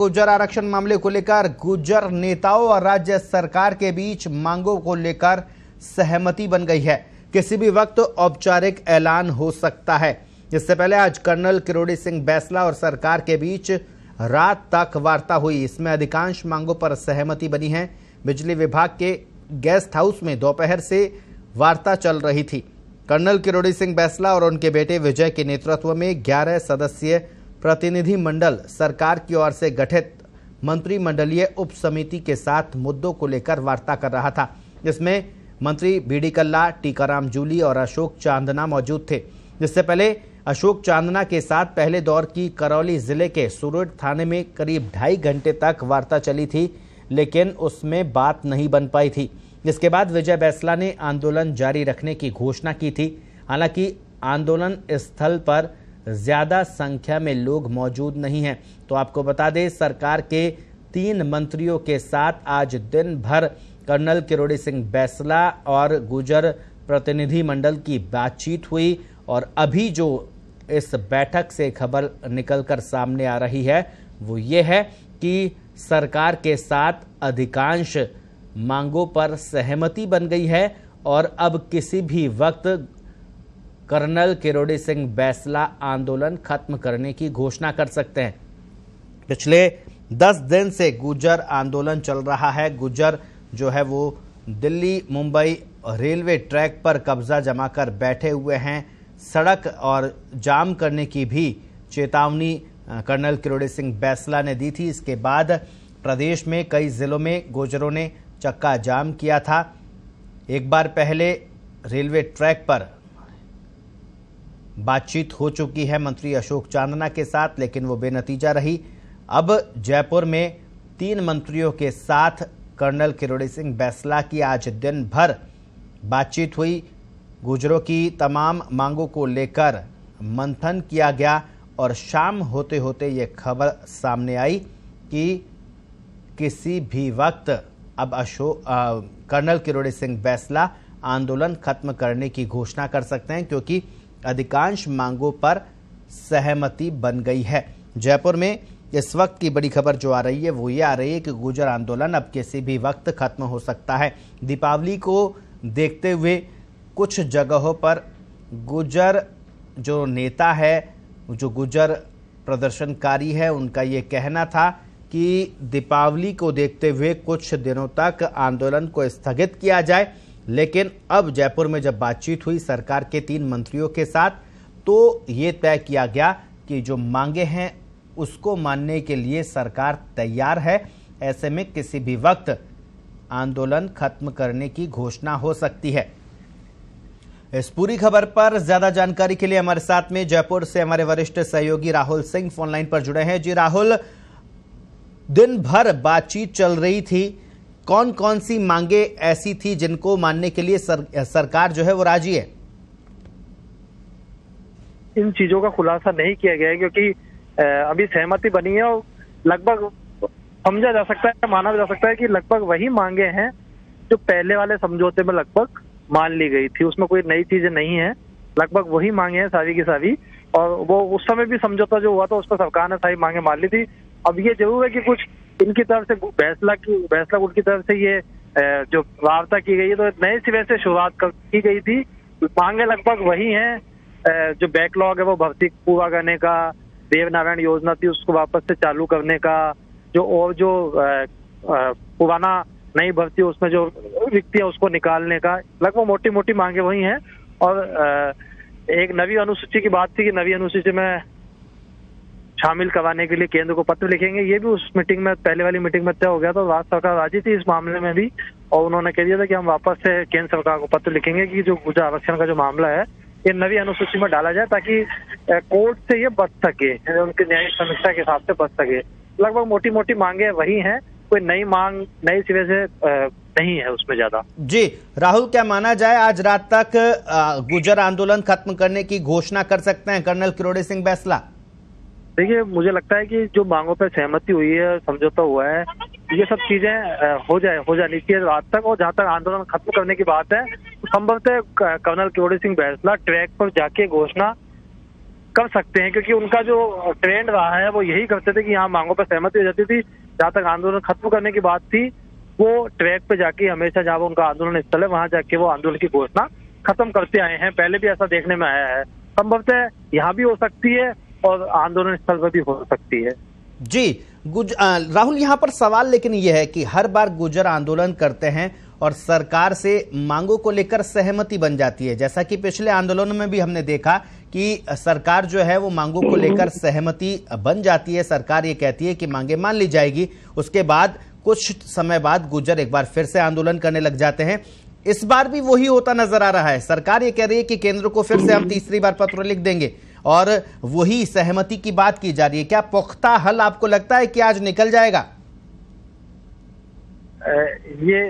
गुर्जर आरक्षण मामले को लेकर गुर्जर नेताओं और राज्य सरकार के बीच मांगों को लेकर सहमति बन गई है। किसी भी वक्त औपचारिक ऐलान हो सकता है। इससे पहले आज कर्नल किरोड़ी सिंह बैंसला और सरकार के बीच रात तक वार्ता हुई। इसमें अधिकांश मांगों पर सहमति बनी है। बिजली विभाग के गेस्ट हाउस में दोपहर से वार्ता चल रही थी। कर्नल किरोड़ी सिंह बैंसला और उनके बेटे विजय के नेतृत्व में 11 सदस्यीय प्रतिनिधि मंडल सरकार की ओर से गठित मंत्रिमंडलीय उप समिति के साथ मुद्दों को लेकर वार्ता कर रहा था। इसमें मंत्री बीडी कल्ला, टीकाराम जूली और अशोक चांदना मौजूद थे। इससे पहले अशोक चांदना के साथ पहले दौर की करौली जिले के सुरुड थाने में करीब 2.5 घंटे तक वार्ता चली थी, लेकिन उसमें बात नहीं बन पाई थी। इसके बाद विजय बैंसला ने आंदोलन जारी रखने की घोषणा की थी। हालांकि आंदोलन स्थल पर ज्यादा संख्या में लोग मौजूद नहीं हैं। तो आपको बता दें, सरकार के 3 मंत्रियों के साथ आज दिन भर कर्नल किरोड़ी सिंह बैंसला और गुर्जर प्रतिनिधि मंडल की बातचीत हुई और अभी जो इस बैठक से खबर निकलकर सामने आ रही है वो ये है कि सरकार के साथ अधिकांश मांगों पर सहमति बन गई है और अब किसी भी वक्त कर्नल किरोड़ी सिंह बैंसला आंदोलन खत्म करने की घोषणा कर सकते हैं। पिछले 10 दिन से गुर्जर आंदोलन चल रहा है। गुर्जर जो है वो दिल्ली मुंबई रेलवे ट्रैक पर कब्जा जमाकर बैठे हुए हैं। सड़क और जाम करने की भी चेतावनी कर्नल किरोड़ी सिंह बैंसला ने दी थी। इसके बाद प्रदेश में कई जिलों में गुर्जरों ने चक्का जाम किया था। एक बार पहले रेलवे ट्रैक पर बातचीत हो चुकी है मंत्री अशोक चांदना के साथ, लेकिन वो बेनतीजा रही। अब जयपुर में 3 मंत्रियों के साथ कर्नल किरोड़ी सिंह बैंसला की आज दिन भर बातचीत हुई। गुर्जरों की तमाम मांगों को लेकर मंथन किया गया और शाम होते होते ये खबर सामने आई कि किसी भी वक्त अब कर्नल किरोड़ी सिंह बैंसला आंदोलन खत्म करने की घोषणा कर सकते हैं, क्योंकि अधिकांश मांगों पर सहमति बन गई है। जयपुर में इस वक्त की बड़ी खबर जो आ रही है वो ये आ रही है कि गुर्जर आंदोलन अब किसी भी वक्त खत्म हो सकता है। दीपावली को देखते हुए कुछ जगहों पर गुर्जर जो नेता है, जो गुर्जर प्रदर्शनकारी है, उनका ये कहना था कि दीपावली को देखते हुए कुछ दिनों तक आंदोलन को स्थगित किया जाए। लेकिन अब जयपुर में जब बातचीत हुई सरकार के 3 मंत्रियों के साथ, तो ये तय किया गया कि जो मांगे हैं उसको मानने के लिए सरकार तैयार है। ऐसे में किसी भी वक्त आंदोलन खत्म करने की घोषणा हो सकती है। इस पूरी खबर पर ज्यादा जानकारी के लिए हमारे साथ में जयपुर से हमारे वरिष्ठ सहयोगी राहुल सिंह फोन लाइन पर जुड़े हैं। जी राहुल, दिन भर बातचीत चल रही थी, कौन कौन सी मांगे ऐसी थी जिनको मानने के लिए सरकार जो है वो राजी है? इन चीजों का खुलासा नहीं किया गया है, क्योंकि अभी सहमति बनी है और लगभग समझा जा सकता है, माना जा सकता है कि लगभग वही मांगे हैं जो पहले वाले समझौते में लगभग मान ली गई थी। उसमें कोई नई चीजें नहीं है, लगभग वही मांगे हैं सारी की सारी। और वो उस समय भी समझौता जो हुआ था उस पर सरकार ने सारी मांगे मान ली थी। अब ये जरूर है कि कुछ इनकी तरफ से बैंसला गुट की तरफ से ये जो वार्ता की गई है तो नए सिरे से शुरुआत की गई थी। मांगे लगभग वही हैं। जो बैकलॉग है वो भर्ती पूरा करने का, देवनारायण योजना थी उसको वापस से चालू करने का, जो पुराना नई भर्ती उसमें जो रिक्ति है उसको निकालने का, लगभग मोटी मोटी मांगे वही हैं। और एक नवी अनुसूची की बात थी कि नवी अनुसूची में शामिल करवाने के लिए केंद्र को पत्र लिखेंगे। ये भी उस मीटिंग में, पहले वाली मीटिंग में तय हो गया। तो राज्य सरकार राजी थी इस मामले में भी, और उन्होंने कह दिया था कि हम वापस से केंद्र सरकार को पत्र लिखेंगे कि जो गुर्जर आरक्षण का जो मामला है ये नवी अनुसूची में डाला जाए, ताकि कोर्ट से ये बच सके, उनके न्यायिक समीक्षा के हिसाब से बच सके। लगभग मोटी मोटी मांगे वही हैं, कोई नई मांग नई सिरे से नहीं है उसमें ज्यादा। जी राहुल, क्या माना जाए आज रात तक गुर्जर आंदोलन खत्म करने की घोषणा कर सकते हैं कर्नल किरोड़ी सिंह बैंसला? देखिए, मुझे लगता है कि जो मांगों पर सहमति हुई है, समझौता हुआ है, ये सब चीजें हो जानी चाहिए रात तक। और जहां तक आंदोलन खत्म करने की बात है, तो संभवतः कर्नल किरोड़ी सिंह बैंसला ट्रैक पर जाके घोषणा कर सकते हैं, क्योंकि उनका जो ट्रेंड रहा है वो यही करते थे कि यहाँ मांगों पर सहमति हो जाती थी। जहाँ तक आंदोलन खत्म करने की बात थी, वो ट्रैक पे जाके हमेशा जहाँ उनका आंदोलन स्थल है वहां जाके वो आंदोलन की घोषणा खत्म करते आए हैं। पहले भी ऐसा देखने में आया है, संभवतः यहाँ भी हो सकती है और आंदोलन स्थल पर भी हो सकती है। जी राहुल, यहाँ पर सवाल लेकिन यह है कि हर बार गुर्जर आंदोलन करते हैं और सरकार से मांगों को लेकर सहमति बन जाती है। जैसा कि पिछले आंदोलनों में भी हमने देखा कि सरकार जो है वो मांगों को लेकर सहमति बन जाती है, सरकार ये कहती है कि मांगे मान ली जाएगी, उसके बाद कुछ समय बाद गुर्जर एक बार फिर से आंदोलन करने लग जाते हैं। इस बार भी वही होता नजर आ रहा है। सरकार ये कह रही है कि केंद्र को फिर से हम तीसरी बार पत्र लिख देंगे और वही सहमति की बात की जा रही है। क्या पुख्ता हल आपको लगता है कि आज निकल जाएगा? ये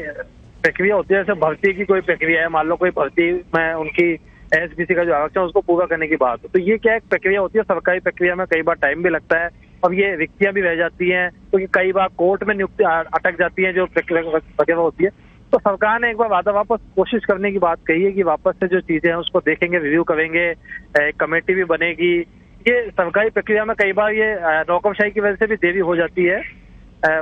प्रक्रिया होती है, जैसे भर्ती की कोई प्रक्रिया है, मान लो कोई भर्ती में उनकी एसबीसी का जो आरक्षण उसको पूरा करने की बात हो, तो ये क्या एक प्रक्रिया होती है। सरकारी प्रक्रिया में कई बार टाइम भी लगता है और ये रिक्तियां भी रह जाती हैं, क्योंकि कई बार कोर्ट में नियुक्ति अटक जाती है जो प्रक्रिया होती है। तो सरकार ने एक बार वापस कोशिश करने की बात कही है कि वापस से जो चीजें हैं उसको देखेंगे, रिव्यू करेंगे, कमेटी भी बनेगी। ये सरकारी प्रक्रिया में कई बार ये नौकरशाही की वजह से भी देरी हो जाती है।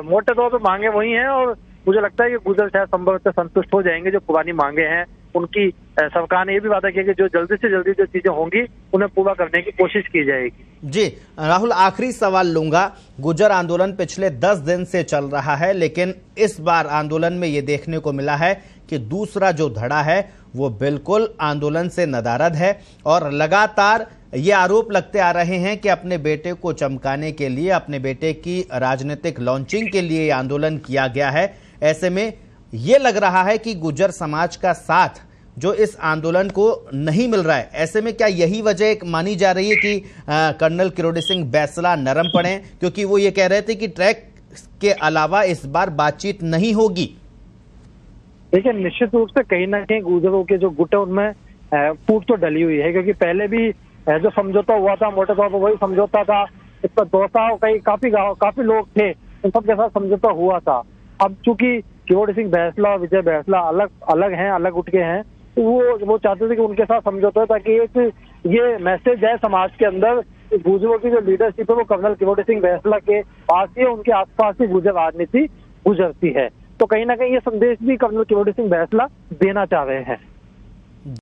मोटे तौर पर मांगे वही हैं और मुझे लगता है कि गुर्जर शायद संभवतः संतुष्ट हो जाएंगे। जो पुरानी मांगे हैं उनकी सरकार ने ये भी वादा किया कि जो जल्दी से जल्दी जो चीजें होंगी उन्हें पूरा करने की कोशिश की जाएगी। जी राहुल, आखिरी सवाल लूंगा। गुर्जर आंदोलन पिछले 10 दिन से चल रहा है, लेकिन इस बार आंदोलन में ये देखने को मिला है कि दूसरा जो धड़ा है वो बिल्कुल आंदोलन से नदारद है और लगातार ये आरोप लगते आ रहे हैं कि अपने बेटे को चमकाने के लिए, अपने बेटे की राजनीतिक लॉन्चिंग के लिए आंदोलन किया गया है। ऐसे में ये लग रहा है कि गुर्जर समाज का साथ जो इस आंदोलन को नहीं मिल रहा है। ऐसे में क्या यही वजह एक मानी जा रही है कि कर्नल किरोड़ी सिंह बैंसला नरम पड़े, क्योंकि वो ये कह रहे थे कि ट्रैक के अलावा इस बार बातचीत नहीं होगी? देखिए, निश्चित रूप से कहीं ना कहीं गुर्जरों के जो गुट है उनमें फूट तो डली हुई है, क्योंकि पहले भी जो समझौता हुआ था मोटे तौर पर वही समझौता था। इसका दोसा काफी लोग थे, उन सबके साथ समझौता हुआ था। अब चूंकि किरोड़ी सिंह बैंसला और विजय बैंसला अलग उठ के हैं, तो वो चाहते थे कि उनके साथ समझौता हो, ताकि ये मैसेज है समाज के अंदर गुर्जरों की जो लीडरशिप है वो कर्नल किरोड़ी सिंह बैंसला के पास ही, उनके आसपास ही गुर्जर राजनीति गुजरती है। तो कहीं ना कहीं ये संदेश भी कर्नल किरोड़ी सिंह बैंसला देना चाह रहे हैं।